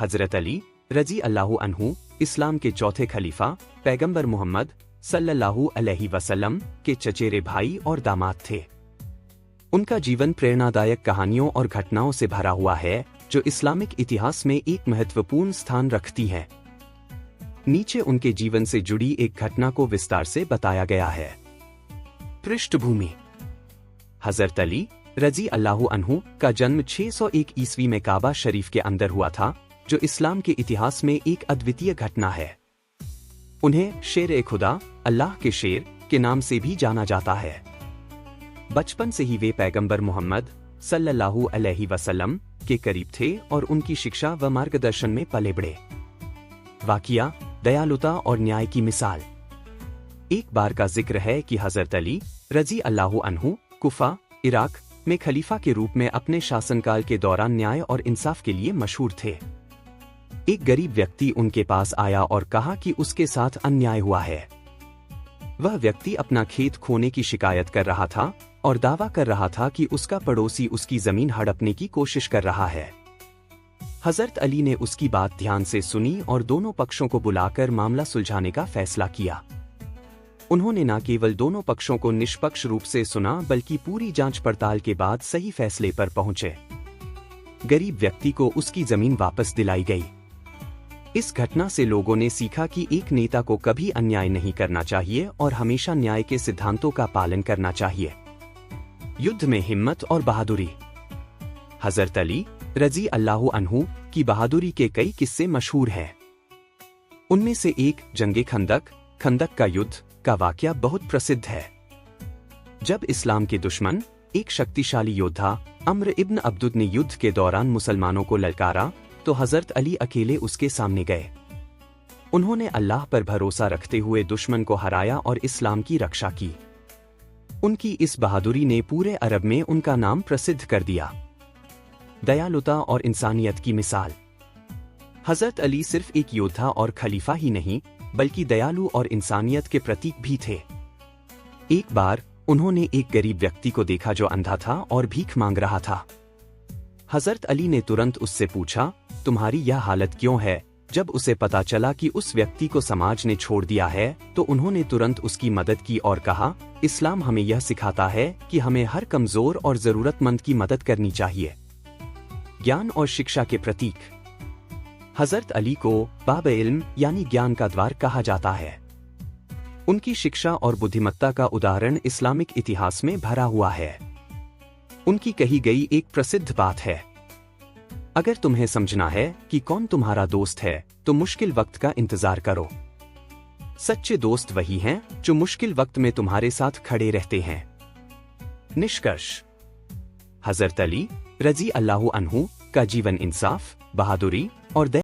हजरत अली रजी अल्लाहु अन्हु इस्लाम के चौथे खलीफा पैगंबर मोहम्मद सल्लल्लाहु अलैहि वसल्लम के चचेरे भाई और दामाद थे। उनका जीवन प्रेरणादायक कहानियों और घटनाओं से भरा हुआ है जो इस्लामिक इतिहास में एक महत्वपूर्ण स्थान रखती हैं। नीचे उनके जीवन से जुड़ी एक घटना को विस्तार से बताया गया है। पृष्ठभूमि। हजरत अली रजी अल्लाहु अन्हु का जन्म 601 ईस्वी में काबा शरीफ के अंदर हुआ था, जो इस्लाम के इतिहास में एक अद्वितीय घटना है। उन्हें शेर-ए-खुदा, अल्लाह के शेर के नाम से भी जाना जाता है। बचपन से ही वे पैगंबर मोहम्मद सल्लल्लाहु अलैहि वसल्लम के करीब थे और उनकी शिक्षा व मार्गदर्शन में पले बढ़े। वाकिया, दयालुता और न्याय की मिसाल। एक बार का जिक्र है कि हजरत अली रजी अल्लाहु अन्हु कुफा, इराक में खलीफा के रूप में अपने शासनकाल के दौरान न्याय और इंसाफ के लिए मशहूर थे। एक गरीब व्यक्ति उनके पास आया और कहा कि उसके साथ अन्याय हुआ है। वह व्यक्ति अपना खेत खोने की शिकायत कर रहा था और दावा कर रहा था कि उसका पड़ोसी उसकी जमीन हड़पने की कोशिश कर रहा है। हजरत अली ने उसकी बात ध्यान से सुनी और दोनों पक्षों को बुलाकर मामला सुलझाने का फैसला किया। उन्होंने न केवल दोनों पक्षों को निष्पक्ष रूप से सुना बल्कि पूरी जांच पड़ताल के बाद सही फैसले पर पहुंचे। गरीब व्यक्ति को उसकी जमीन वापस दिलाई गई। इस घटना से लोगों ने सीखा कि एक नेता को कभी अन्याय नहीं करना चाहिए और हमेशा न्याय के सिद्धांतों का पालन करना चाहिए। युद्ध में हिम्मत और बहादुरी। हजरत अली रजी अल्लाहु अन्हु की बहादुरी के कई किस्से मशहूर हैं। उनमें से एक जंगे खंदक का युद्ध का वाकया बहुत प्रसिद्ध है। जब इस्लाम के दुश्मन, एक शक्तिशाली योद्धा अम्र इब्न अब्दुद ने युद्ध के दौरान मुसलमानों को ललकारा, तो हजरत अली अकेले उसके सामने गए। उन्होंने अल्लाह पर भरोसा रखते हुए दुश्मन को हराया और इस्लाम की रक्षा की। उनकी इस बहादुरी ने पूरे अरब में उनका नाम प्रसिद्ध कर दिया। दयालुता और इंसानियत की मिसाल। हजरत अली सिर्फ एक योद्धा और खलीफा ही नहीं, बल्कि दयालु और इंसानियत के प्रतीक भी थे। एक बार उन्होंने एक गरीब व्यक्ति को देखा जो अंधा था और भीख मांग रहा था। हजरत अली ने तुरंत उससे पूछा, तुम्हारी यह हालत क्यों है? जब उसे पता चला कि उस व्यक्ति को समाज ने छोड़ दिया है, तो उन्होंने तुरंत उसकी मदद की और कहा, इस्लाम हमें यह सिखाता है कि हमें हर कमजोर और जरूरतमंद की मदद करनी चाहिए। ज्ञान और शिक्षा के प्रतीक। हजरत अली को बाब इल्म यानी ज्ञान का द्वार कहा जाता है। उनकी शिक्षा और बुद्धिमत्ता का उदाहरण इस्लामिक इतिहास में भरा हुआ है। उनकी कही गई एक प्रसिद्ध बात है, अगर तुम्हें समझना है कि कौन तुम्हारा दोस्त है, तो मुश्किल वक्त का इंतजार करो। सच्चे दोस्त वही हैं जो मुश्किल वक्त में तुम्हारे साथ खड़े रहते हैं। निष्कर्ष। हजरत अली रजी अल्लाहु अन्हु का जीवन इंसाफ, बहादुरी और